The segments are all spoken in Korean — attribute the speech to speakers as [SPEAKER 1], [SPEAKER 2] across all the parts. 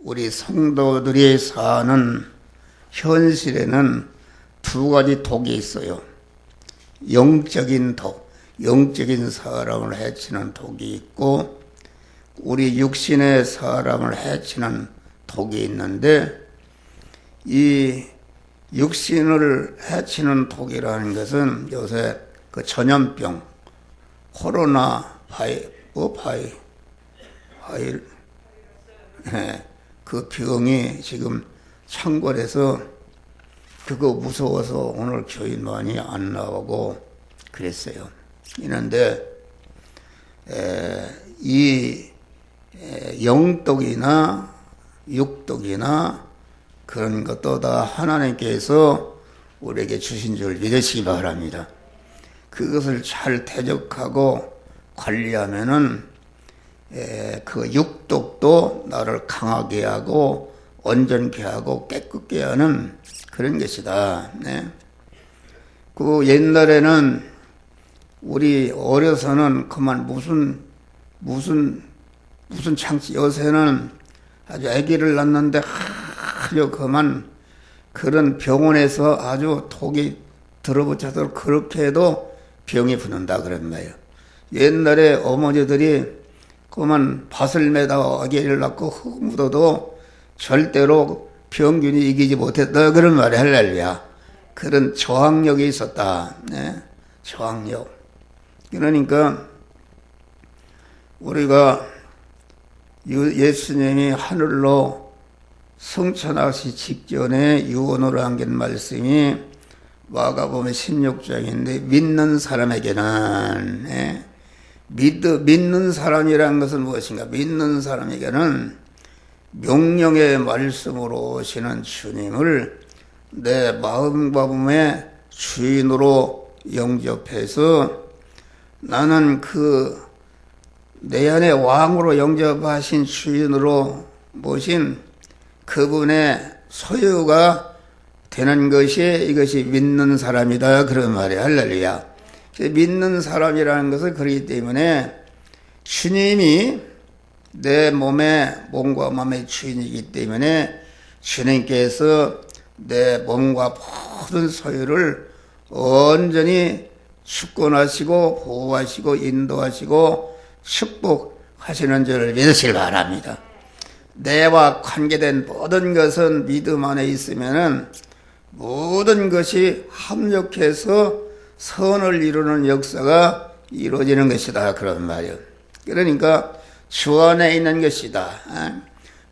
[SPEAKER 1] 우리 성도들이 사는 현실에는 두 가지 독이 있어요. 영적인 독, 영적인 사람을 해치는 독이 있고 우리 육신의 사람을 해치는 독이 있는데 이 육신을 해치는 독이라는 것은 요새 그 전염병, 코로나 그 병이 지금 창궐해서 그거 무서워서 오늘 교인 많이 안 나오고 그랬어요. 이런데 이 영독이나 육독이나 그런 것도 다 하나님께서 우리에게 주신 줄 믿으시기 바랍니다. 그것을 잘 대적하고 관리하면은 그 육독도 나를 강하게 하고 온전케 하고 깨끗게 하는 그런 것이다. 네. 그 옛날에는 우리 어려서는 그만 무슨 창치, 요새는 아주 아기를 낳는데 아주 그만 그런 병원에서 아주 독이 들어붙여서 그렇게 해도 병이 붙는다 그런 말이에요. 옛날에 어머니들이 그만 밭을 매다가 아기를 낳고 흙 묻어도 절대로 병균이 이기지 못했다 그런 말이 할렐루야. 그런 저항력이 있었다. 네? 저항력. 그러니까 우리가 예수님이 하늘로 승천하시 직전에 유언으로 남긴 말씀이 마가복음 16장인데 믿는 사람에게는 믿는 사람이라는 것은 무엇인가? 믿는 사람에게는 명령의 말씀으로 오시는 주님을 내 마음과 몸의 주인으로 영접해서 나는 내 안에 왕으로 영접하신 주인으로 모신 그분의 소유가 되는 것이 이것이 믿는 사람이다 그런 말이에요. 할렐루야. 믿는 사람이라는 것은 그렇기 때문에 주님이 내 몸과 마음의 주인이기 때문에 주님께서 내 몸과 모든 소유를 온전히 주권하시고 보호하시고 인도하시고 축복하시는 줄을 믿으시기 바랍니다. 내와 관계된 모든 것은 믿음 안에 있으면은 모든 것이 합력해서 선을 이루는 역사가 이루어지는 것이다 그런 말이에요. 그러니까 주 안에 있는 것이다.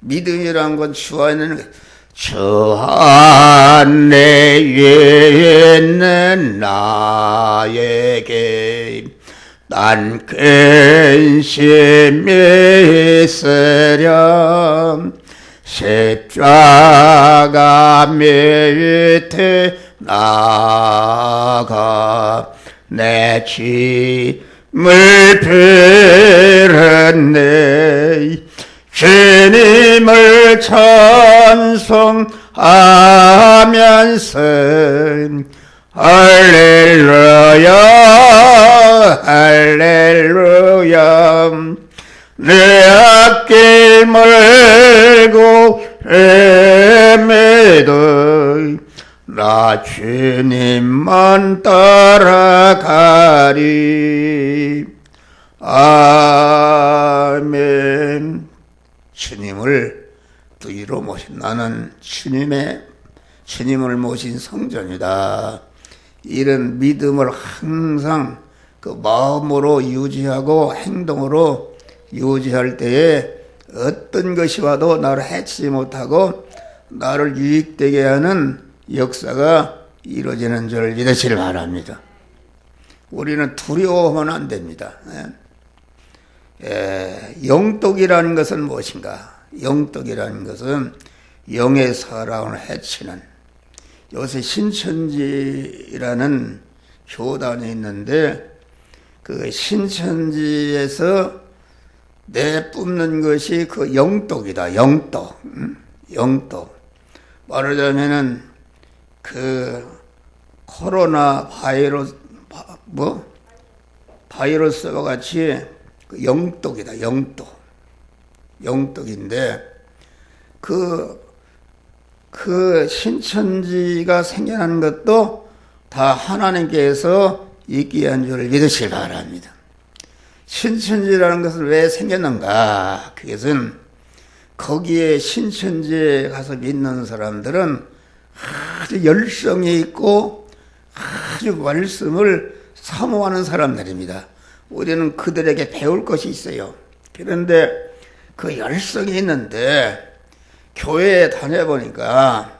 [SPEAKER 1] 믿음이란 건 주 안에 있는 것. 주 안에 있는 나에게 난 근심이 있으렴 십자가 밑에 나가 내 짐을 빌었네 주님을 찬송하면서 할렐루야 할렐루야 내 앞길 멀고 헤매도 나 주님만 따라가리. 아멘. 주님을 뒤로 모신 나는 주님을 모신 성전이다. 이런 믿음을 항상 그 마음으로 유지하고 행동으로 유지할 때에 어떤 것이 와도 나를 해치지 못하고 나를 유익되게 하는 역사가 이루어지는 줄 믿으시길 바랍니다. 우리는 두려워하면 안 됩니다. 영독이라는 것은 무엇인가? 영독이라는 것은 영의 사람을 해치는, 요새 신천지라는 교단이 있는데 그 신천지에서 내뿜는 것이 그 영독이다. 영독. 말하자면은 그 코로나 바이러스와 같이 그 영독이다. 영독인데 그 신천지가 생겨난 것도 다 하나님께서 있게 한 줄을 믿으시기 바랍니다. 신천지라는 것은 왜 생겼는가? 그것은 거기에 신천지에 가서 믿는 사람들은 아주 열성이 있고 아주 말씀을 사모하는 사람들입니다. 우리는 그들에게 배울 것이 있어요. 그런데 그 열성이 있는데 교회에 다녀보니까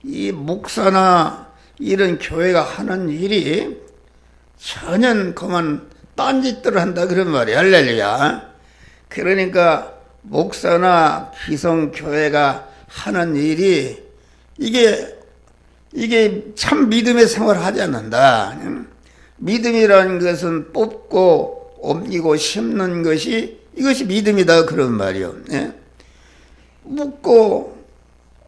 [SPEAKER 1] 이 목사나 이런 교회가 하는 일이 전혀 그만 딴짓들을 한다 그런 말이야. 할렐루야. 그러니까 목사나 기성교회가 하는 일이 이게 참 믿음의 생활을 하지 않는다. 믿음이라는 것은 뽑고 옮기고 심는 것이 이것이 믿음이다 그런 말이요. 묻고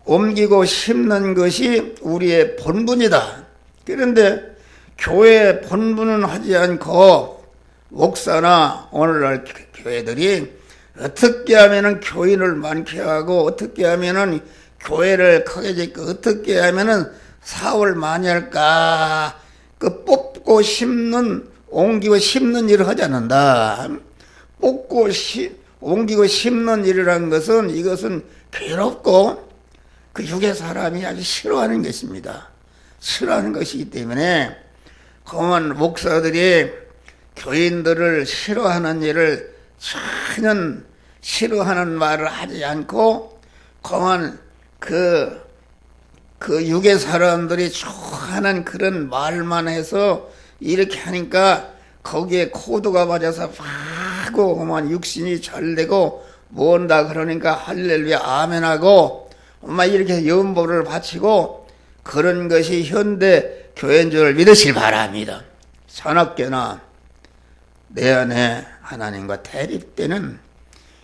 [SPEAKER 1] 옮기고 심는 것이 우리의 본분이다. 그런데 교회의 본분은 하지 않고 목사나 오늘날 교회들이 어떻게 하면은 교인을 많게 하고 어떻게 하면은 교회를 크게 짓고 어떻게 하면은 사업을 많이 할까 그 뽑고 심는 옮기고 심는 일을 하지 않는다. 뽑고 옮기고 심는 일이라는 것은 이것은 괴롭고 그 육의 사람이 아주 싫어하는 것입니다. 싫어하는 것이기 때문에 그만 목사들이 교인들을 싫어하는 일을 전혀 싫어하는 말을 하지 않고 그만 그 육의 사람들이 좋아하는 그런 말만 해서 이렇게 하니까 거기에 코드가 맞아서 하고 그만 육신이 잘 되고 뭔다 그러니까 할렐루야 아멘하고 막 이렇게 연보를 바치고 그런 것이 현대 교회인 줄 믿으시기 바랍니다. 산악계나 내 안에 하나님과 대립되는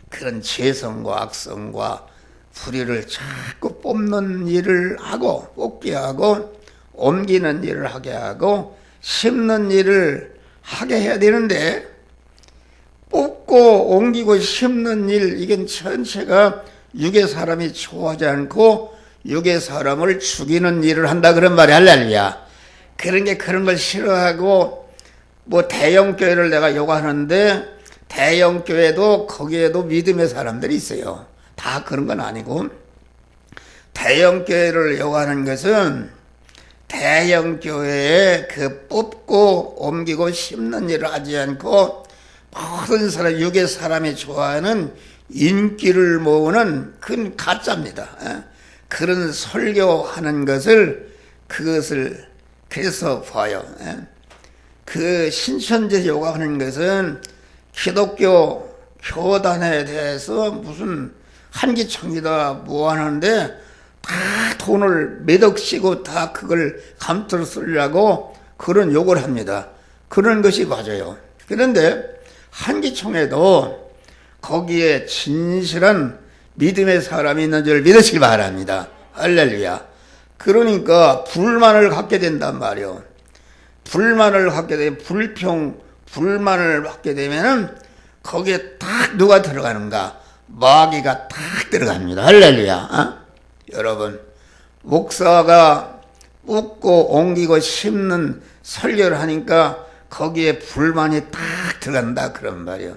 [SPEAKER 1] 그런 죄성과 악성과 불의를 자꾸 뽑는 일을 하고 뽑게 하고 옮기는 일을 하게 하고 심는 일을 하게 해야 되는데 뽑고 옮기고 심는 일 이건 전체가 육의 사람이 좋아하지 않고 육의 사람을 죽이는 일을 한다 그런 말이 할렐루야. 그런 걸 싫어하고 뭐 대형교회를 내가 요구하는데 대형교회도 거기에도 믿음의 사람들이 있어요. 다 그런 건 아니고 대형교회를 요구하는 것은 대형교회에 그 뽑고 옮기고 심는 일을 하지 않고 모든 사람 육의 사람이 좋아하는 인기를 모으는 그건 가짜입니다. 그런 설교하는 그것을 그래서 봐요. 그 신천지 요구하는 것은 기독교 교단에 대해서 무슨 한기청이다 뭐 하는데 다 돈을 몇 억씩고 다 그걸 감투로 쓰려고 그런 욕을 합니다. 그런 것이 맞아요. 그런데 한기총에도 거기에 진실한 믿음의 사람이 있는 줄 믿으시기 바랍니다. 할렐루야. 그러니까 불만을 갖게 된단 말이요. 불만을 갖게 되면 불만을 갖게 되면은 거기에 딱 누가 들어가는가? 마귀가 딱 들어갑니다. 할렐루야. 여러분, 목사가 뽑고 옮기고 심는 설교를 하니까 거기에 불만이 딱 들어간다 그런 말이요.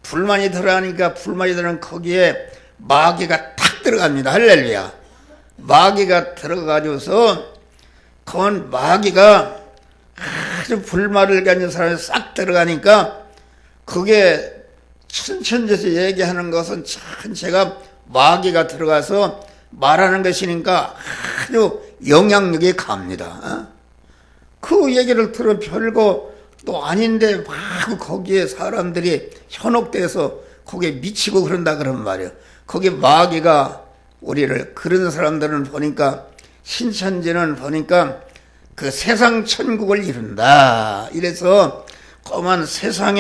[SPEAKER 1] 불만이 들어가니까 불만이 들어가는 거기에 마귀가 탁 들어갑니다. 할렐루야. 마귀가 들어가줘서 그건 마귀가 아주 불만을 가진 사람이 싹 들어가니까 그게 천천지에서 얘기하는 것은 전체가 마귀가 들어가서 말하는 것이니까 아주 영향력이 갑니다. 그 얘기를 들어 별거 또 아닌데 막 거기에 사람들이 현혹돼서 거기에 미치고 그런다 그런 말이에요. 거기 마귀가 우리를 그런 사람들은 보니까 신천지는 보니까 그 세상 천국을 이룬다. 이래서 그만 세상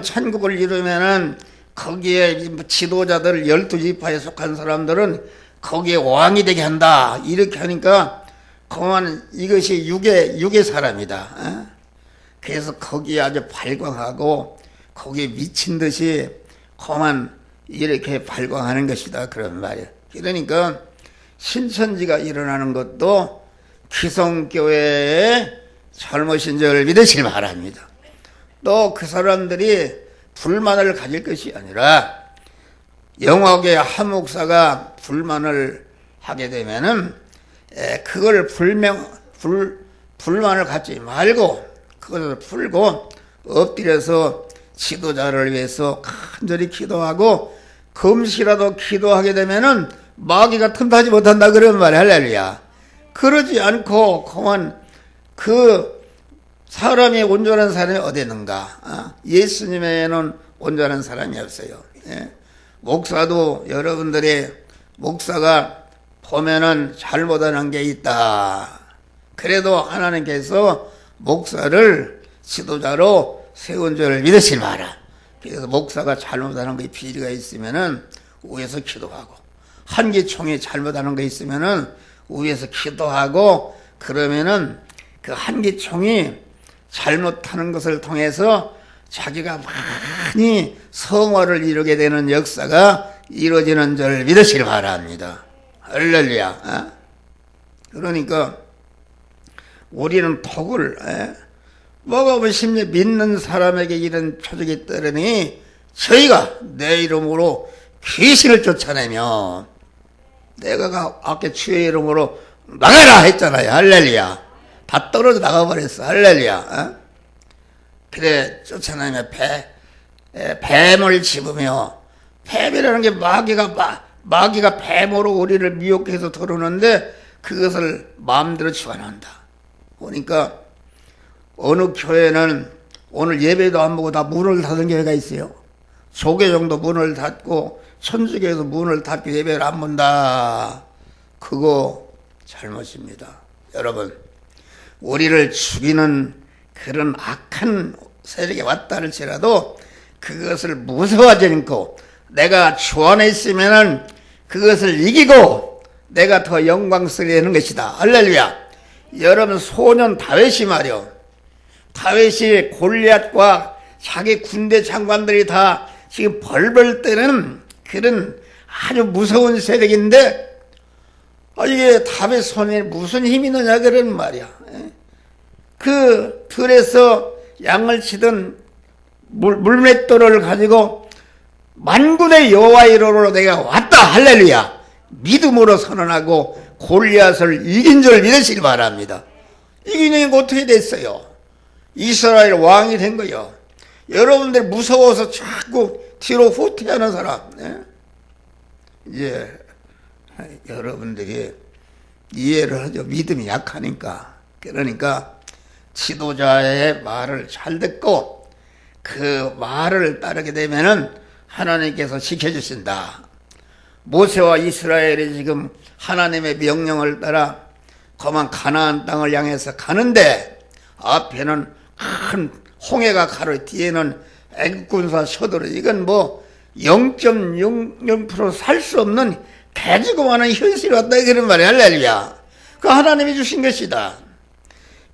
[SPEAKER 1] 천국을 이루면은 거기에 지도자들 12지파에 속한 사람들은 거기에 왕이 되게 한다. 이렇게 하니까 그만 이것이 육의 사람이다. 그래서 거기에 아주 발광하고 거기에 미친 듯이 그만 이렇게 발광하는 것이다. 그런 말이에요. 그러니까 신천지가 일어나는 것도 기성교회의 잘못인 줄 믿으시기 바랍니다. 또 그 사람들이 불만을 가질 것이 아니라 영화계 한 목사가 불만을 하게 되면은 그걸 불만을 갖지 말고 그것을 풀고 엎드려서 지도자를 위해서 간절히 기도하고 금시라도 기도하게 되면은 마귀가 틈타지 못한다 그런 말이야. 할렐루야. 그러지 않고 그만 그 사람이 온전한 사람이 어디 있는가? 예수님에는 온전한 사람이 없어요. 목사도 여러분들이 목사가 보면은 잘못하는 게 있다. 그래도 하나님께서 목사를 지도자로 세운 줄 믿으시기 바라. 그래서 목사가 잘못하는 게 비리가 있으면은 위에서 기도하고 한기총이 잘못하는 게 있으면은 위에서 기도하고 그러면은 그 한기총이 잘못하는 것을 통해서 자기가 많이 성화를 이루게 되는 역사가 이루어지는 줄 믿으시기 바랍니다. 할렐루야. 그러니까 우리는 독을 먹어보시면 믿는 사람에게 이런 표적이 떠르니 저희가 내 이름으로 귀신을 쫓아내며 내가 아까 주의 이름으로 나가라 했잖아요. 할렐루야. 다 떨어져 나가버렸어. 할렐루야. 그래 쫓아내며 뱀을 집으며 뱀이라는 게 마귀가 뱀으로 우리를 미혹해서 들어오는데 그것을 마음대로 집어넣는다. 보니까 어느 교회는 오늘 예배도 안 보고 다 문을 닫은 교회가 있어요. 조계종도 문을 닫고 천주교에도 문을 닫고 예배를 안 본다. 그거 잘못입니다. 여러분, 우리를 죽이는 그런 악한 세력이 왔다 할지라도 그것을 무서워하지 않고 내가 주 안에 있으면은 그것을 이기고 내가 더 영광스러워 하는 것이다. 할렐루야. 여러분, 소년 다윗이 말이요. 다윗이 골리앗과 자기 군대 장관들이 다 지금 벌벌 떠는 그런 아주 무서운 세력인데 이게 다윗 손에 무슨 힘이 있느냐 그런 말이야. 그 들에서 양을 치던 물맷돌을 가지고 만군의 여호와 이름으로 내가 왔다. 할렐루야. 믿음으로 선언하고 골리앗을 이긴 줄 믿으시기 바랍니다. 이기니까 어떻게 됐어요? 이스라엘 왕이 된 거요. 여러분들 무서워서 자꾸 뒤로 후퇴하는 사람. 이제 여러분들이 이해를 하죠. 믿음이 약하니까. 그러니까 지도자의 말을 잘 듣고 그 말을 따르게 되면은 하나님께서 지켜주신다. 모세와 이스라엘이 지금 하나님의 명령을 따라 거만 가나안 땅을 향해서 가는데 앞에는 큰 홍해가 가로 뒤에는 애국군사 서두르 이건 뭐 0.00% 살 수 없는 대지고만한 현실이 왔다 그런 말이야. 할렐루야. 그 하나님이 주신 것이다.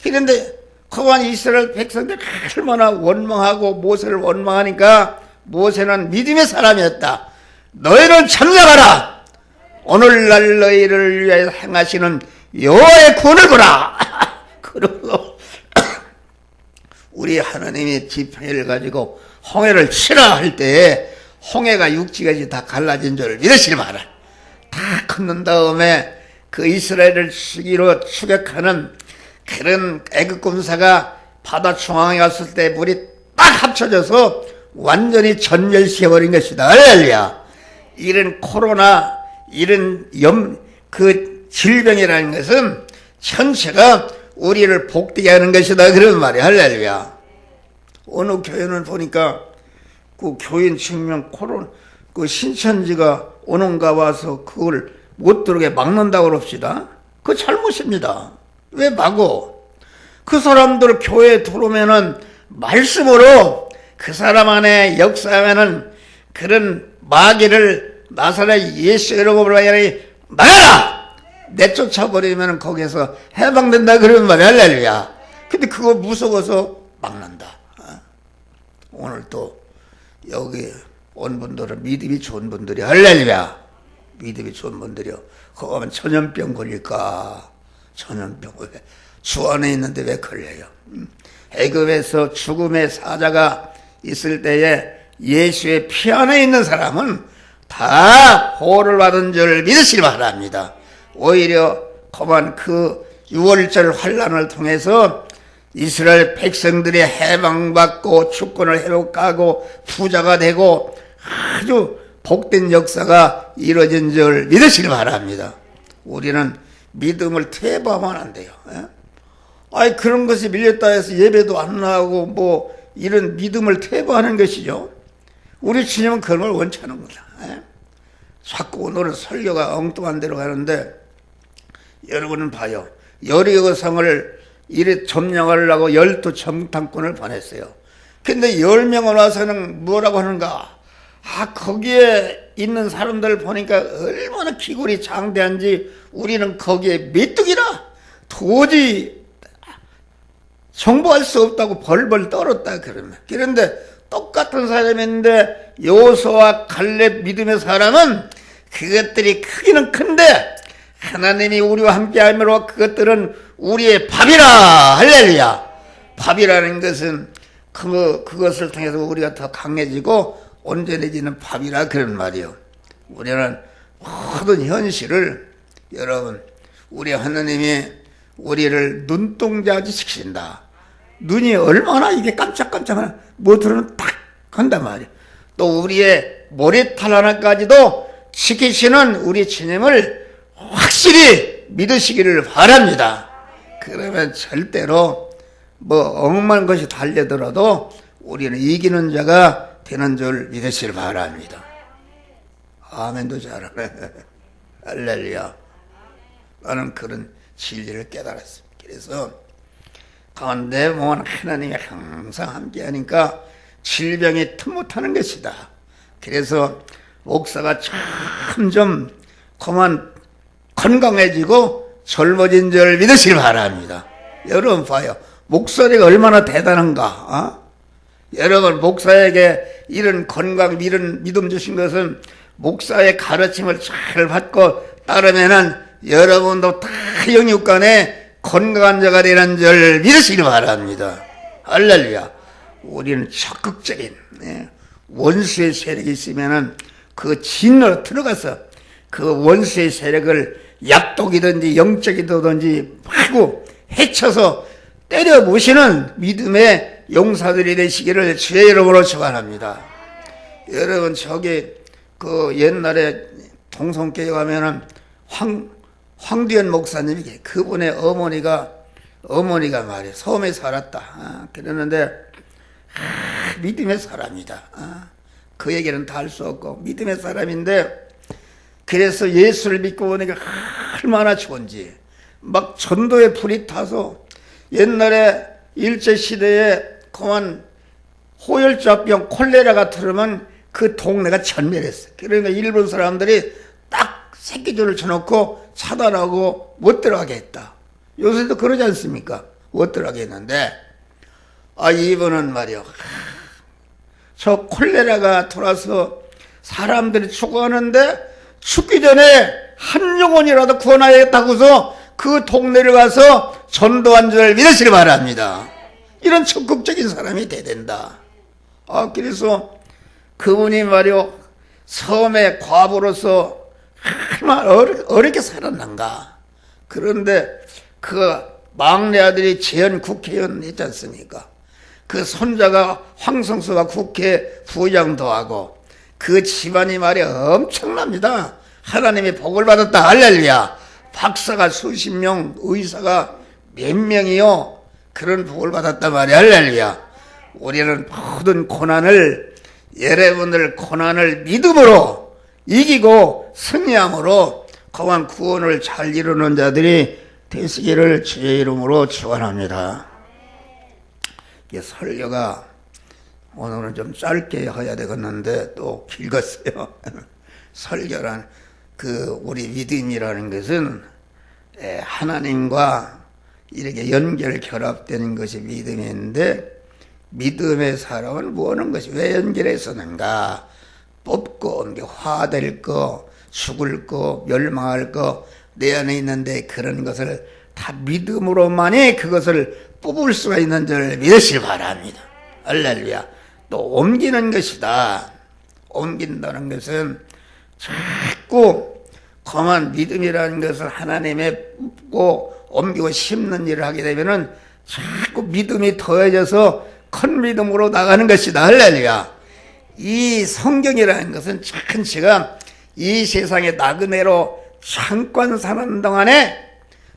[SPEAKER 1] 그런데 그만 이스라엘 백성들 얼마나 원망하고 모세를 원망하니까 모세는 믿음의 사람이었다. 너희는 참작하라. 오늘날 너희를 위해 행하시는 여호와의 구원을 보라. 그리고 우리 하나님이 지팡이를 가지고 홍해를 치라 할 때에 홍해가 육지까지 다 갈라진 줄 믿으시기 바라. 다 걷는 다음에 그 이스라엘을 죽이로 추격하는 그런 애국군사가 바다 중앙에 왔을 때 물이 딱 합쳐져서 완전히 전멸시켜버린 것이다. 할렐루야. 이런 코로나 이런 그 질병이라는 것은 전체가 우리를 복되게 하는 것이다 그런 말이야. 할렐루야. 어느 교회는 보니까 그 교인 증명 코로나 그 신천지가 오는가 와서 그걸 못 들어오게 막는다고 그럽시다. 그거 잘못입니다. 왜 막어? 그 사람들 교회에 들어오면은 말씀으로 그 사람 안에 역사하면은 그런 마귀를 나사렛 예수 이름으로 나가라! 내쫓아버리면 거기서 해방된다 그런 말이야. 할렐루야. 근데 그거 무서워서 막는다. 오늘 또 여기 온 분들은 믿음이 좋은 분들이 할렐루야. 믿음이 좋은 분들이요. 그거 하면 전염병 걸릴까? 전염병 왜? 주 안에 있는데 왜 걸려요? 애굽에서 죽음의 사자가 있을 때에 예수의 피 안에 있는 사람은 다 보호를 받은 줄 믿으시기 바랍니다. 오히려 그만 그 6월절 환란을 통해서 이스라엘 백성들이 해방받고 주권을 회복하고 부자가 되고 아주 복된 역사가 이루어진 줄 믿으시기 바랍니다. 우리는 믿음을 퇴보하면 안 돼요. 아니 그런 것이 밀렸다 해서 예배도 안 나오고 뭐 이런 믿음을 퇴보하는 것이죠. 우리 주님은 그런 걸 원치 않은 거다. 자꾸 오늘은 설교가 엉뚱한 데로 가는데 여러분은 봐요. 여리고성을 이래 점령하려고 12정탐꾼을 보냈어요. 근데 10명을 와서는 뭐라고 하는가? 거기에 있는 사람들 보니까 얼마나 기골이 장대한지 우리는 거기에 메뚜기라 도저히 정보할 수 없다고 벌벌 떨었다 그러면. 그런데 똑같은 사람인데 여호수아와 갈렙 믿음의 사람은 그것들이 크기는 큰데 하나님이 우리와 함께함으로 그것들은 우리의 밥이라. 할렐루야. 밥이라는 것은 그것을 통해서 우리가 더 강해지고 온전해지는 밥이라 그런 말이요. 우리는 모든 현실을 여러분 우리 하나님이 우리를 눈동자하지 시키신다. 눈이 얼마나 이게 깜짝깜짝하나 뭐 들으면 탁 한단 말이야. 또 우리의 머리털 하나까지도 지키시는 우리 주님을 확실히 믿으시기를 바랍니다. 그러면 절대로 뭐 억만 것이 달려들어도 우리는 이기는 자가 되는 줄 믿으시길 바랍니다. 아멘도 잘하네. 할렐루야. 나는 그런 진리를 깨달았습니다. 그래서 가운데 몸은 하나님이 항상 함께하니까 질병이 틈 못하는 것이다. 그래서 목사가 점점 그만 건강해지고 젊어진 줄 믿으시길 바랍니다. 여러분 봐요. 목소리가 얼마나 대단한가. 여러분 목사에게 이런 건강 이런 믿음 주신 것은 목사의 가르침을 잘 받고 따르면은 여러분도 다 영육간에 건강한 자가 되는 줄 믿으시길 바랍니다. 할렐루야. 우리는 적극적인 원수의 세력이 있으면은 그 진으로 들어가서 그 원수의 세력을 약독이든지 영적이든지 하고 해쳐서 때려 부시는 믿음의 용사들이 되시기를 주의 이름으로 축원합니다. 여러분 저기 그 옛날에 동성교회 가면은 황두현 목사님이 그분의 어머니가 말이에요. 섬에 살았다. 그러는데 믿음의 사람이다. 그 얘기는 다 할 수 없고 믿음의 사람인데 그래서 예수를 믿고 보니까 얼마나 좋은지 막 전도에 불이 타서 옛날에 일제시대에 그만 호열자병 콜레라가 들으면 그 동네가 전멸했어요. 그러니까 일본 사람들이 딱 새끼줄을 쳐놓고 차단하고 못 들어가게 했다. 요새도 그러지 않습니까? 못 들어가게 했는데 이번은 말이요. 저 콜레라가 돌아서 사람들이 죽어가는데 죽기 전에 한 영혼이라도 구원하겠다고서 그 동네를 가서 전도한 줄 믿으시기 바랍니다. 이런 적극적인 사람이 돼야 된다. 그래서 그분이 말이요 섬의 과부로서 얼마나 어렵게 살았는가. 그런데 그 막내 아들이 재현 국회의원 했지 않습니까? 그 손자가 황성수가 국회 부의장도 하고 그 집안이 말이야 엄청납니다. 하나님이 복을 받았다. 할렐루야. 박사가 수십 명, 의사가 몇 명이요 그런 복을 받았단 말이야. 할렐루야. 우리는 모든 고난을 여러분들 고난을 믿음으로 이기고 승리함으로 거한 구원을 잘 이루는 자들이 되시기를 주의 이름으로 축원합니다. 이게 설교가 오늘은 좀 짧게 해야 되겠는데 또 길었어요. 설교란 우리 믿음이라는 것은 하나님과 이렇게 연결 결합되는 것이 믿음인데 믿음의 사람을 모으는 것이 왜 연결했었는가? 뽑고 옮겨 화될 거, 죽을 거, 멸망할 거 내 안에 있는데 그런 것을 다 믿음으로만이 그것을 뽑을 수가 있는 줄 믿으시기 바랍니다. 할렐루야. 또 옮기는 것이다. 옮긴다는 것은 자꾸 검한 믿음이라는 것을 하나님의 뽑고 옮기고 심는 일을 하게 되면은 자꾸 믿음이 더해져서 큰 믿음으로 나가는 것이다. 할렐루야. 이 성경이라는 것은 참 제가 이 세상에 나그네로 잠깐 사는 동안에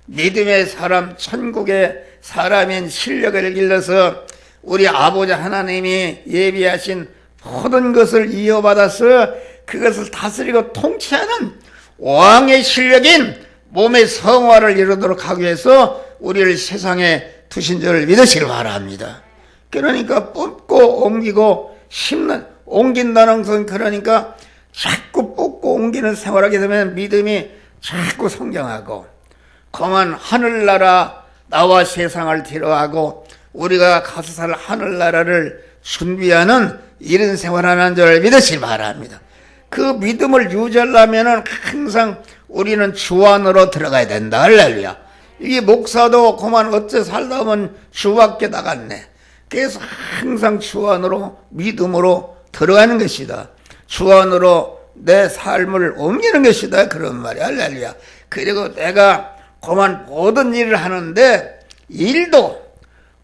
[SPEAKER 1] 믿음의 사람, 천국의 사람인 실력을 길러서 우리 아버지 하나님이 예비하신 모든 것을 이어받아서 그것을 다스리고 통치하는 왕의 실력인 몸의 성화를 이루도록 하기 위해서 우리를 세상에 두신 줄을 믿으시길 바랍니다. 그러니까 뽑고 옮기고 심는, 옮긴다는 것은 그러니까 자꾸 뽑고 옮기는 생활하게 되면 믿음이 자꾸 성장하고 검한 하늘나라 나와 세상을 뒤로하고 우리가 가서 살 하늘나라를 준비하는 이런 생활하는 줄 믿으시기 바랍니다. 그 믿음을 유지하려면 항상 우리는 주 안으로 들어가야 된다. 할렐루야. 이게 목사도 그만 어째 살다 보면 주밖에 나갔네. 그래서 항상 주 안으로 믿음으로 들어가는 것이다. 주 안으로 내 삶을 옮기는 것이다. 그런 말이야. 할렐루야. 그리고 내가 그만 모든 일을 하는데 일도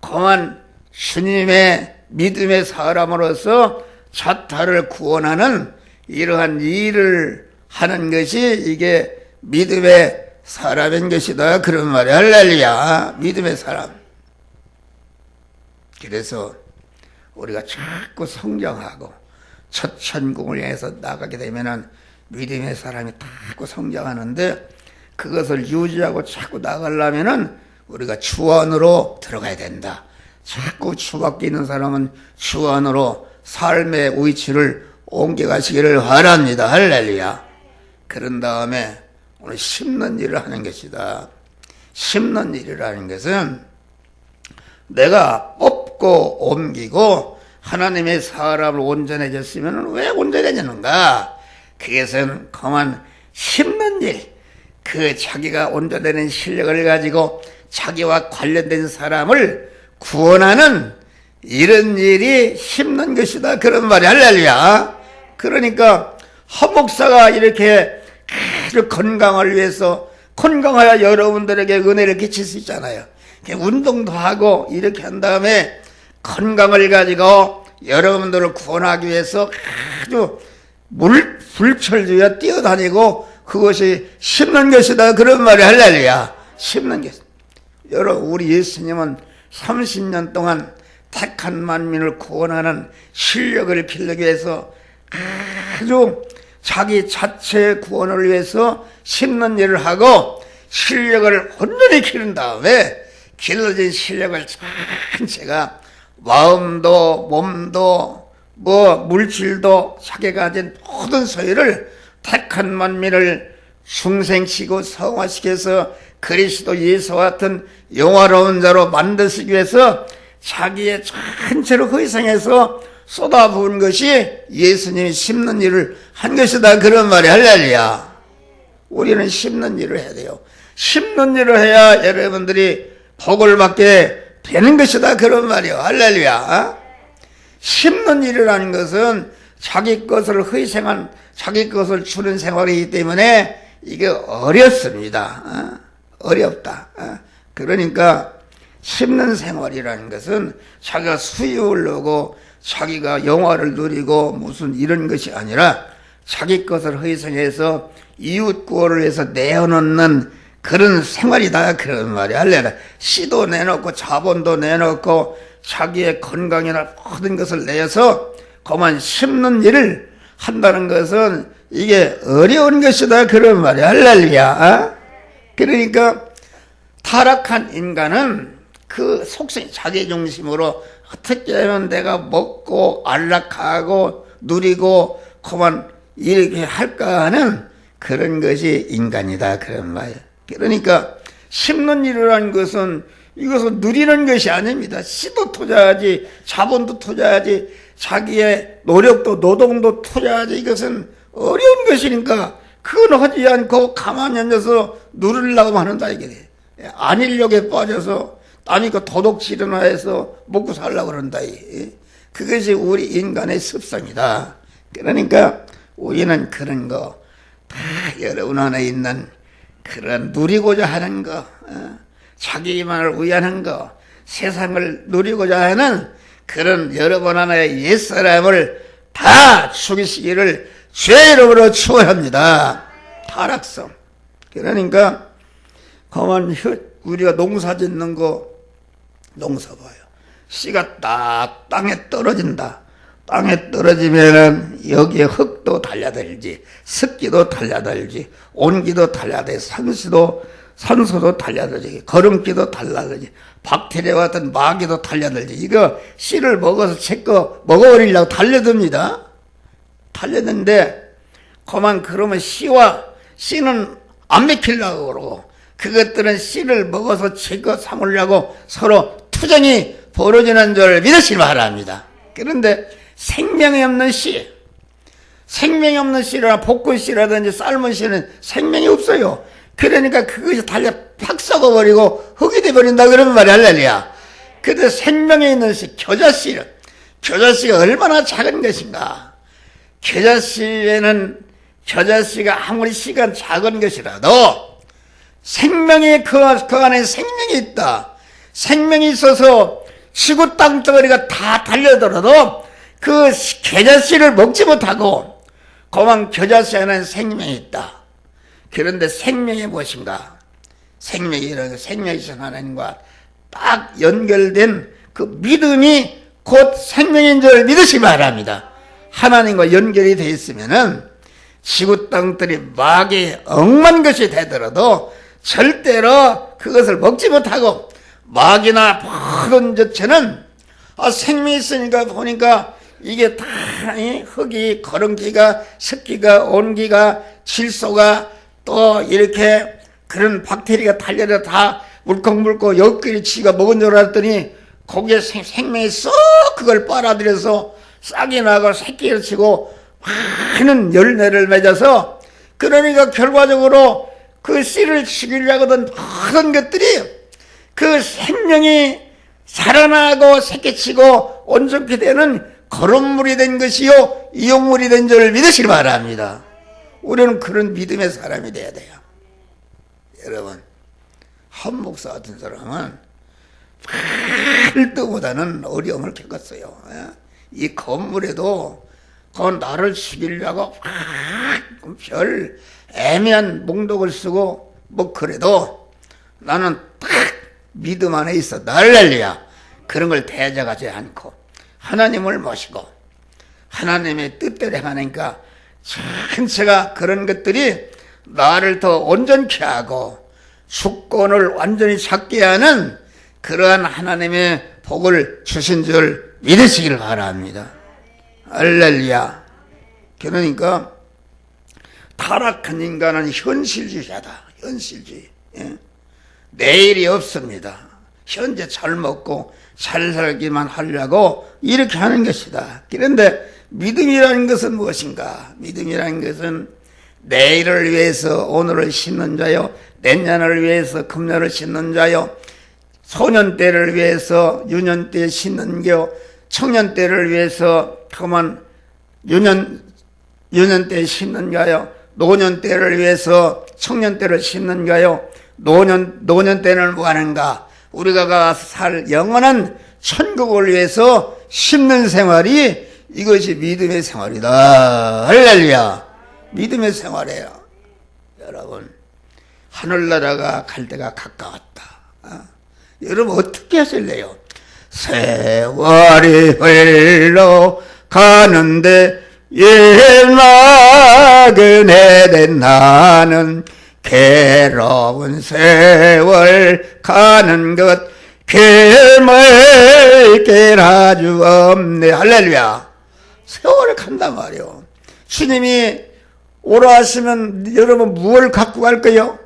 [SPEAKER 1] 그만 주님의 믿음의 사람으로서 자타를 구원하는 이러한 일을 하는 것이 이게 믿음의 사람인 것이다. 그런 말이야. 할렐루야. 믿음의 사람. 그래서 우리가 자꾸 성장하고 첫 천국을 향해서 나가게 되면은 믿음의 사람이 자꾸 성장하는데 그것을 유지하고 자꾸 나가려면은 우리가 주 안으로 들어가야 된다. 자꾸 주 밖에 있는 사람은 주 안으로 삶의 위치를 옮겨가시기를 바랍니다. 할렐루야. 그런 다음에 오늘 심는 일을 하는 것이다. 심는 일이라는 것은 내가 뽑고 옮기고 하나님의 사람을 온전해졌으면 왜 온전해졌는가? 그것은 그만 심는 일, 그 자기가 온전되는 실력을 가지고 자기와 관련된 사람을 구원하는 이런 일이 심는 것이다. 그런 말이 할렐루야. 그러니까 허목사가 이렇게 아주 건강을 위해서 건강하여 여러분들에게 은혜를 끼칠 수 있잖아요. 운동도 하고 이렇게 한 다음에 건강을 가지고 여러분들을 구원하기 위해서 아주 불철주야 뛰어다니고 그것이 심는 것이다. 그런 말이 할렐루야. 심는 것. 여러분, 우리 예수님은 30년 동안 택한 만민을 구원하는 실력을 기르기 위해서 아주 자기 자체의 구원을 위해서 심는 일을 하고 실력을 온전히 기른 다음에 길러진 실력을 전체가 마음도 몸도 물질도 자기가 가진 모든 소유를 택한 만민을 중생시키고 성화시켜서 그리스도 예수와 같은 영화로운 자로 만드시기 위해서 자기의 전체를 희생해서 쏟아부은 것이 예수님이 심는 일을 한 것이다. 그런 말이 할렐루야. 우리는 심는 일을 해야 돼요. 심는 일을 해야 여러분들이 복을 받게 되는 것이다. 그런 말이요. 할렐루야. 심는 일이라는 것은 자기 것을 희생한, 자기 것을 주는 생활이기 때문에 이게 어렵습니다. 어렵다. 그러니까 심는 생활이라는 것은 자기가 수익을 누고 자기가 영화를 누리고 무슨 이런 것이 아니라 자기 것을 희생해서 이웃 구원을 위해서 내어놓는 그런 생활이다. 그런 말이야. 할렐루야. 씨도 내놓고 자본도 내놓고 자기의 건강이나 모든 것을 내서 그만 심는 일을 한다는 것은 이게 어려운 것이다. 그런 말이야. 할렐루야. 그러니까 타락한 인간은 그 속성, 자기중심으로 어떻게 하면 내가 먹고 안락하고 누리고 그만 이렇게 할까 하는 그런 것이 인간이다. 그런 말이에요. 그러니까 심는 일이라는 것은 이것은 누리는 것이 아닙니다. 씨도 투자하지, 자본도 투자하지, 자기의 노력도 노동도 투자하지 이것은 어려운 것이니까 그건 하지 않고 가만히 앉아서 누리려고 하는다 이게. 안일력에 빠져서 남이 그 도둑질이나 해서 먹고 살려고 그런다. 그것이 우리 인간의 습성이다. 그러니까 우리는 그런 거 다 여러분 안에 있는 그런 누리고자 하는 거, 자기만을 위하는 거, 세상을 누리고자 하는 그런 여러분 안에 옛사람을 다 죽이시기를 주의 이름으로 축원합니다. 타락성. 그러니까 가만 우리가 농사 짓는 거 농사 봐요. 씨가 딱 땅에 떨어진다. 땅에 떨어지면은 여기에 흙도 달려들지, 습기도 달려들지, 온기도 달려들지, 산소도 달려들지, 거름기도 달려들지, 박테리아 같은 마귀도 달려들지. 이거 씨를 먹어서 제거 먹어버리려고 달려듭니다. 달렸는데 그만 그러면 씨는 안 먹히려고 그러고 그것들은 씨를 먹어서 제거 삼으려고 서로 투쟁이 벌어지는 줄 믿으시기 바랍니다. 그런데 생명이 없는 씨, 생명이 없는 씨나 볶은 씨라든지 삶은 씨는 생명이 없어요. 그러니까 그것이 달려 팍 썩어버리고 흙이 돼버린다 그러면 말이야, 할렐루야. 그런데 생명이 있는 씨, 겨자씨가 얼마나 작은 것인가. 겨자씨가 아무리 씨가 작은 것이라도 생명이 그 안에 생명이 있다. 생명이 있어서 지구 땅덩어리가 다 달려들어도 그 겨자씨를 먹지 못하고 그만 겨자씨 안에 생명이 있다. 그런데 생명이 무엇인가? 생명이라는 생명이신 하나님과 딱 연결된 그 믿음이 곧 생명인 줄 믿으시기 바랍니다. 하나님과 연결이 되어 있으면은 지구 땅들이 마귀의 억만 것이 되더라도 절대로 그것을 먹지 못하고 마귀나 모든 자체는 생명이 있으니까 보니까 이게 다 흙이, 거름기가, 습기가, 온기가, 질소가 또 이렇게 그런 박테리아가 달려서 다 물컹물컹 여기끼리 지가 먹은 줄 알았더니 거기에 생명이 쏙 그걸 빨아들여서 싹이 나고 새끼를 치고 많은 열매를 맺어서 그러니까 결과적으로 그 씨를 죽이려고 하던 모든 것들이 그 생명이 살아나고 새끼치고 온전히 되는 거름물이 된 것이요 이용물이 된 줄 믿으시기 바랍니다. 우리는 그런 믿음의 사람이 돼야 돼요. 여러분, 한 목사 같은 사람은 팔도보다는 어려움을 겪었어요. 이 건물에도 그 나를 죽이려고 별 애매한 몽독을 쓰고 뭐 그래도 나는 딱 믿음 안에 있어. 할렐루야. 그런 걸 대적하지 않고 하나님을 모시고 하나님의 뜻대로 행하니까 전체가 그런 것들이 나를 더 온전케 하고 주권을 완전히 잡게 하는 그러한 하나님의 복을 주신 줄 믿으시길 바랍니다. 할렐루야. 그러니까 타락한 인간은 현실주의자다. 현실주의. 내일이 없습니다. 현재 잘 먹고 잘 살기만 하려고 이렇게 하는 것이다. 그런데 믿음이라는 것은 무엇인가? 믿음이라는 것은 내일을 위해서 오늘을 심는 자요, 내년을 위해서 금년을 심는 자요, 소년 때를 위해서 유년 때 심는 겨, 청년 때를 위해서 그만 유년 때 심는 자요, 노년 때를 위해서 청년 때를 심는가요? 노년 때는 뭐 하는가? 우리가 가서 살 영원한 천국을 위해서 심는 생활이 이것이 믿음의 생활이다. 할렐루야. 믿음의 생활이에요. 여러분, 하늘나라가 갈 때가 가까웠다. 여러분 어떻게 하실래요? 세월이 흘러가는데 나그네 된 나는 괴로운 세월 가는 것 길멀길 아주 없네. 할렐루야. 세월을 간단 말이요. 주님이 오라 하시면 여러분 무엇을 갖고 갈까요?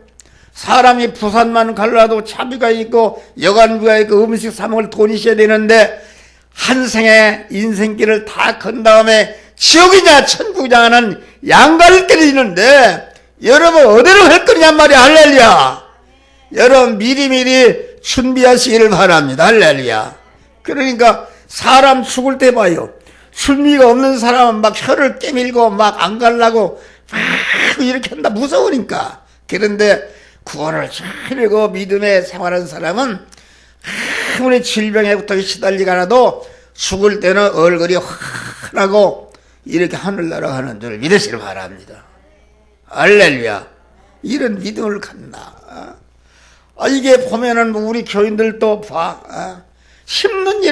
[SPEAKER 1] 사람이 부산만 갈라도 차비가 있고 여간비가 있고 음식 사 먹을 돈이 있어야 되는데 한 생의 인생길을 다 건 다음에 지옥이냐 천국이냐 하는 양가를 때리는데 여러분 어디로 갈 거냐 말이야. 할렐루야. 여러분 미리미리 준비하시기를 바랍니다. 할렐루야. 그러니까 사람 죽을 때 봐요. 준비가 없는 사람은 막 혀를 깨밀고 막 안 가려고 막 이렇게 한다. 무서우니까. 그런데 구원을 잘 읽고 믿음의 생활하는 사람은 아무리 질병에부터 시달리가라도 죽을 때는 얼굴이 환하고 이렇게 하늘나라 가는 줄 믿으시길 바랍니다. 할렐루야. 이런 믿음을 갖나. 이게 보면은 우리 교인들도 봐. 심는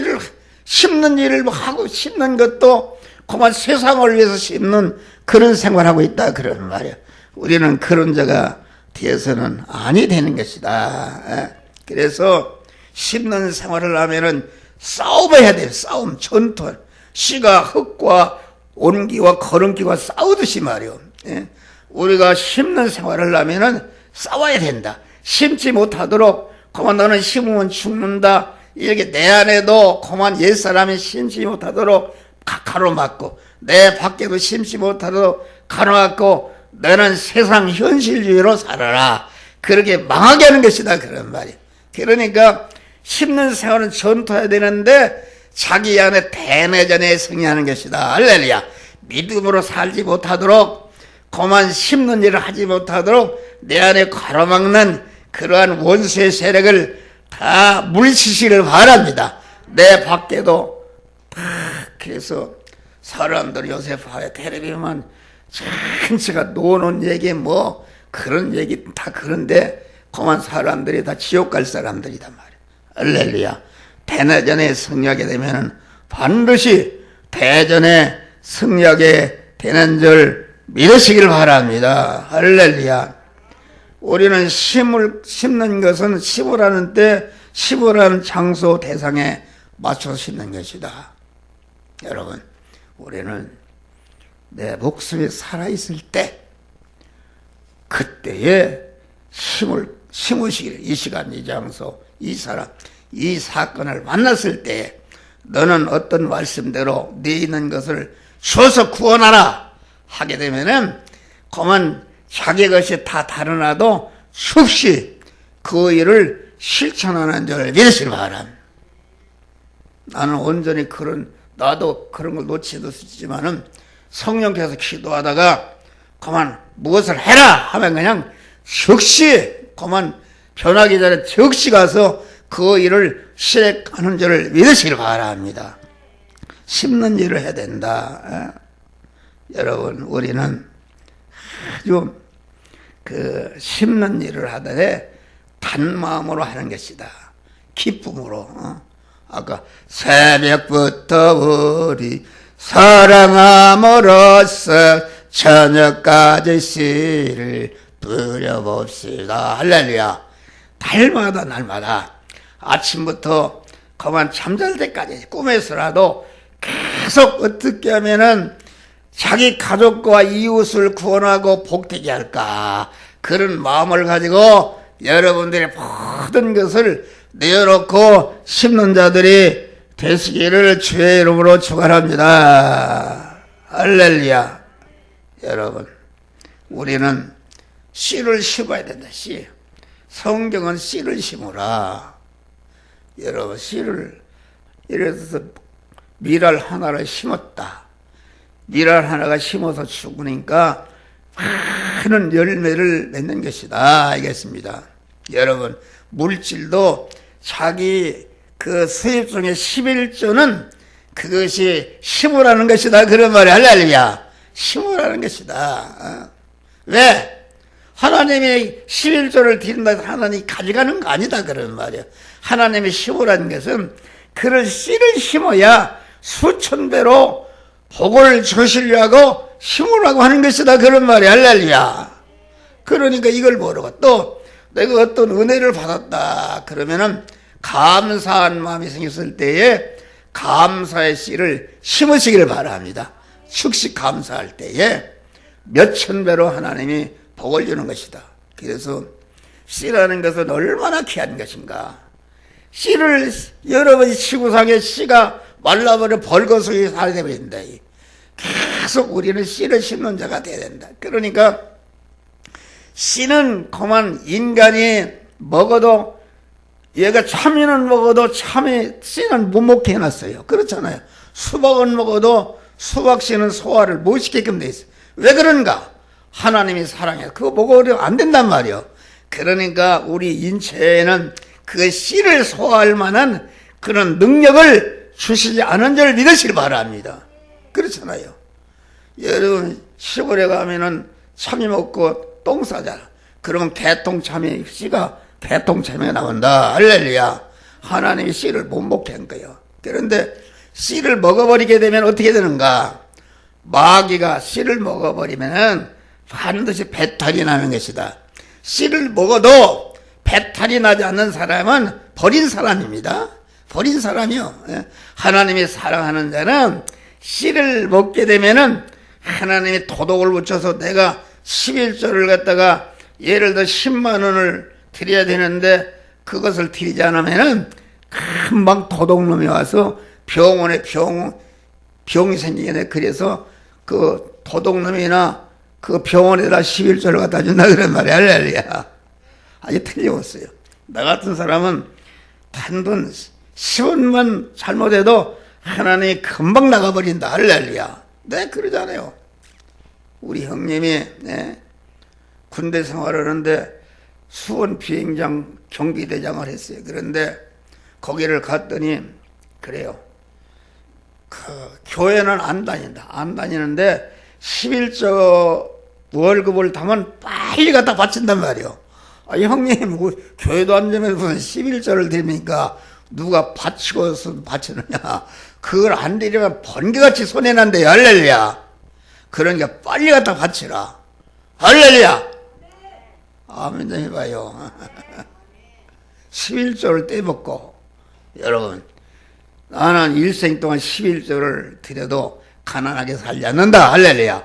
[SPEAKER 1] 일을 하고 심는 것도 그만 세상을 위해서 심는 그런 생활하고 있다. 그런 말이야. 우리는 그런 자가 되어서는 아니 되는 것이다. 그래서 심는 생활을 하면은 싸움해야 돼요. 싸움, 전투. 씨가 흙과 온기와 거름기와 싸우듯이 말이요. 우리가 심는 생활을 하면은 싸워야 된다. 심지 못하도록 그만 너는 심으면 죽는다. 이렇게 내 안에도 그만 옛사람이 심지 못하도록 가로막고 내 밖에도 심지 못하도록 가로막고 너는 세상 현실주의로 살아라. 그렇게 망하게 하는 것이다. 그런 말이에요. 그러니까 심는 생활은 전투해야 되는데 자기 안에 대내전에 승리하는 것이다. 할렐루야. 믿음으로 살지 못하도록 그만 심는 일을 하지 못하도록 내 안에 가로막는 그러한 원수의 세력을 다 물리치시기를 바랍니다. 내 밖에도 그래서 사람들 요새 봐요. 텔레비전만 전체가 노는 얘기 뭐 그런 얘기 다 그런데 그만 사람들이 다 지옥 갈 사람들이단 말이에요. 할렐루야. 대내전에 승리하게 되면은 반드시 대전에 승리하게 되는 줄 믿으시길 바랍니다. 할렐루야. 우리는 심는 것은 심으라는 때, 심으라는 장소 대상에 맞춰서 심는 것이다. 여러분, 우리는 내 목숨이 살아있을 때, 그때에 심으시기를, 이 시간, 이 장소, 이 사람, 이 사건을 만났을 때, 너는 어떤 말씀대로 네 있는 것을 줘서 구원하라 하게 되면은, 그만 자기 것이 다 달아나도 즉시 그 일을 실천하는 줄 믿으시길 바랍니다. 나는 온전히 나도 그런 걸 놓치도 있지만은 성령께서 기도하다가 그만 무엇을 해라 하면 그냥 즉시 그만 변하기 전에 즉시 가서 그 일을 실행하는 줄 믿으시길 바랍니다. 심는 일을 해야 된다. 여러분, 우리는 아주 심는 일을 하되 단마음으로 하는 것이다. 기쁨으로. 아까 새벽부터 우리 사랑함으로써 저녁까지 씨를 뿌려봅시다. 할렐루야. 달마다 날마다 아침부터 그만 잠잘 때까지 꿈에서라도 계속 어떻게 하면은 자기 가족과 이웃을 구원하고 복되게 할까 그런 마음을 가지고 여러분들이 모든 것을 내어놓고 심는 자들이 되시기를 주의 이름으로 축원합니다. 할렐루야. 여러분, 우리는 씨를 심어야 된다. 씨. 성경은 씨를 심으라. 여러분, 씨를 예를 들어서 밀알 하나를 심었다. 밀알 하나가 심어서 죽으니까 많은 열매를 맺는 것이다. 알겠습니다. 여러분, 물질도 자기 그 수입 중에 11조는 그것이 심으라는 것이다. 그런 말이 할렐루야. 심으라는 것이다. 왜? 하나님이 11조를 드린다 해서 하나님이 가져가는 거 아니다. 그런 말이야. 하나님이 심으라는 것은 그런 씨를 심어야 수천 배로 복을 주시려고 심으라고 하는 것이다. 그런 말이야. 할렐루야. 그러니까 이걸 모르고 또 내가 어떤 은혜를 받았다. 그러면은 감사한 마음이 생겼을 때에 감사의 씨를 심으시기를 바랍니다. 즉시 감사할 때에 몇천 배로 하나님이 복을 주는 것이다. 그래서 씨라는 것은 얼마나 귀한 것인가. 씨를 여러분이 지구상에 씨가 말라버려 벌거숭이 살이 되버린다. 계속 우리는 씨를 심는 자가 돼야 된다. 그러니까 씨는 그만 인간이 먹어도, 얘가 참외는 먹어도 참외 씨는 못 먹게 해놨어요. 그렇잖아요. 수박은 먹어도 수박 씨는 소화를 못 시키게끔 돼 있어요. 왜 그런가? 하나님이 사랑해. 그거 먹어도 안 된단 말이요. 그러니까 우리 인체에는 그 씨를 소화할 만한 그런 능력을 주시지 않은 줄 믿으시기 바랍니다. 그렇잖아요. 여러분 시골에 가면은 참외 먹고 똥 싸잖아. 그러면 개똥참외 씨가 개똥참외가 나온다. 할렐루야. 하나님이 씨를 못 먹게 한 거예요. 그런데 씨를 먹어버리게 되면 어떻게 되는가? 마귀가 씨를 먹어버리면은 반드시 배탈이 나는 것이다. 씨를 먹어도 배탈이 나지 않는 사람은 버린 사람입니다. 버린 사람이요. 하나님이 사랑하는 자는 씨를 먹게 되면은 하나님이 도덕을 붙여서 내가 11조를 갖다가 예를 들어 10만 원을 드려야 되는데 그것을 드리지 않으면은 금방 도둑놈이 와서 병원에 병이 생기게. 그래서 그 도둑놈이나 그 병원에다 11조를 갖다 준다 그런 말이야. 할렐루야. 아주 틀림없어요. 나 같은 사람은 단돈 10원만 잘못해도 하나님이 금방 나가버린다. 할렐루야. 네, 그러잖아요. 우리 형님이 군대 생활을 하는데 수원 비행장 경비대장을 했어요. 그런데 거기를 갔더니 그래요. 그 교회는 안 다닌다. 안 다니는데 11조 월급을 타면 빨리 갖다 바친단 말이요. 아, 형님, 교회도 안 되면 무슨 11조를 드립니까? 누가 바치고서 바치느냐? 그걸 안 드리면 번개같이 손해난대요. 할렐루야. 그러니까 빨리 갖다 바치라. 할렐루야. 아멘 좀 해봐요. 11조를 떼먹고, 여러분, 나는 일생 동안 11조를 드려도 가난하게 살지 않는다. 할렐루야.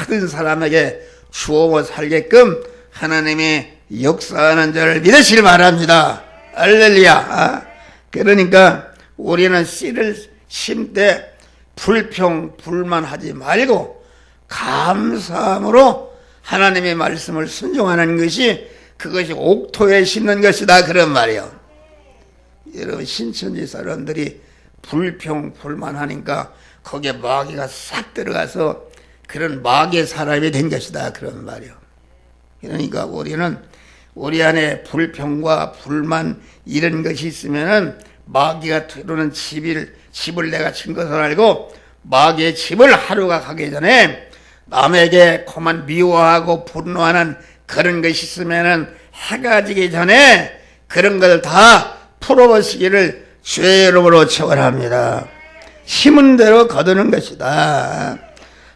[SPEAKER 1] 모든 사람에게 주어 살게끔 하나님이 역사하는 자를 믿으시길 바랍니다. 할렐루야. 그러니까 우리는 씨를 심때 불평, 불만하지 말고 감사함으로 하나님의 말씀을 순종하는 것이 그것이 옥토에 심는 것이다. 그런 말이에요. 여러분 신천지 사람들이 불평, 불만하니까 거기에 마귀가 싹 들어가서 그런 마귀의 사람이 된 것이다. 그런 말이에요. 그러니까 우리는 우리 안에 불평과 불만 이런 것이 있으면은 마귀가 들어오는 집을 내가 친 것을 알고 마귀의 집을 하루가 가기 전에 남에게 그만 미워하고 분노하는 그런 것이 있으면은 해가 지기 전에 그런 걸 다 풀어보시기를 주의 이름으로 축원합니다. 심은 대로 거두는 것이다.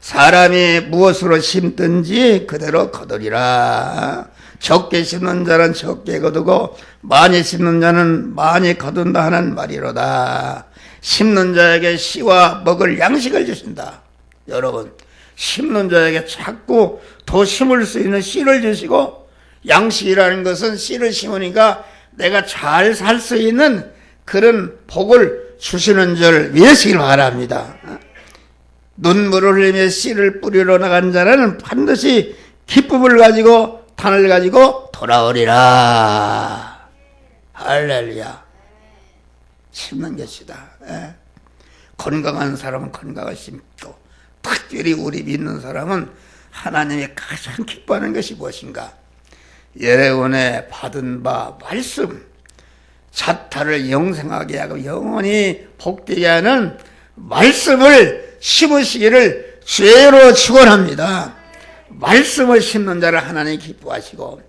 [SPEAKER 1] 사람이 무엇으로 심든지 그대로 거두리라. 적게 심는 자는 적게 거두고 많이 심는 자는 많이 거둔다 하는 말이로다. 심는 자에게 씨와 먹을 양식을 주신다. 여러분 심는 자에게 자꾸 더 심을 수 있는 씨를 주시고, 양식이라는 것은 씨를 심으니까 내가 잘 살 수 있는 그런 복을 주시는 줄 믿으시길 바랍니다. 눈물을 흘리며 씨를 뿌리러 나간 자는 반드시 기쁨을 가지고 탄을 가지고 돌아오리라. 할렐루야. 심는 것이다. 건강한 사람은 건강을 심고, 특별히 우리 믿는 사람은 하나님이 가장 기뻐하는 것이 무엇인가? 여러분의 받은 바 말씀, 자타를 영생하게 하고 영원히 복되게 하는 말씀을 심으시기를 죄로 축원합니다. 말씀을 심는 자를 하나님이 기뻐하시고,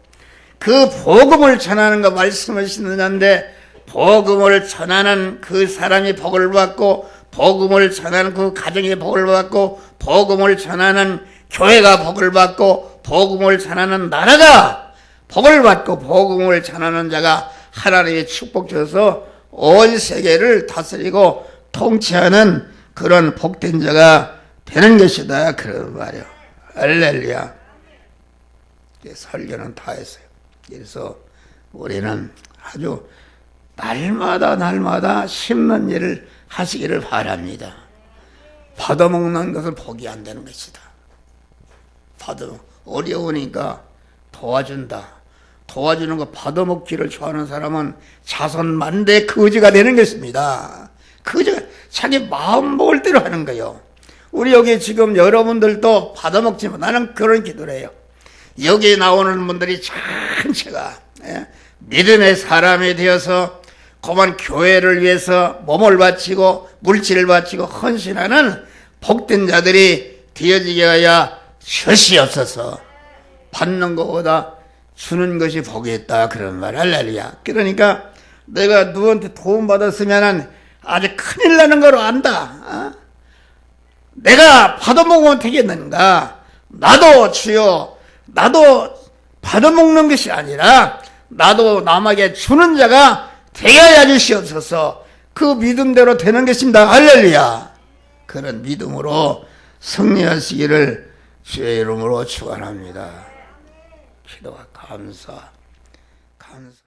[SPEAKER 1] 그 복음을 전하는 거 말씀을 심는 자인데, 복음을 전하는 그 사람이 복을 받고, 복음을 전하는 그 가정이 복을 받고, 복음을 전하는 교회가 복을 받고, 복음을 전하는 나라가 복을 받고, 복음을 전하는 자가 하나님의 축복 줘서 온 세계를 다스리고 통치하는 그런 복된 자가 되는 것이다. 그런 말이요. 할렐루야. 설교는 다 했어요. 그래서 우리는 아주 날마다 심는 일을 하시기를 바랍니다. 받아먹는 것을 포기 안 되는 것이다. 어려우니까 도와준다. 도와주는 거 받아먹기를 좋아하는 사람은 자손만대 거지가 되는 것입니다. 거지가 자기 마음 먹을 대로 하는 거예요. 우리 여기 지금 여러분들도 받아먹지만 나는 그런 기도를 해요. 여기 나오는 분들이 전체가 믿음의 사람이 되어서 그만 교회를 위해서 몸을 바치고 물질을 바치고 헌신하는 복된 자들이 되어지게 하여 젖이 없어서 받는 것보다 주는 것이 복이 있다 그런 말. 할렐루야. 그러니까 내가 누구한테 도움 받았으면 아주 큰일 나는 걸 안다. 내가 받아먹으면 되겠는가. 나도 주여, 나도 받아먹는 것이 아니라 나도 남에게 주는 자가 되어야 주시옵소서. 그 믿음대로 되는 것입니다. 할렐루야. 그런 믿음으로 승리하시기를 주의 이름으로 축원합니다. 기도와 감사.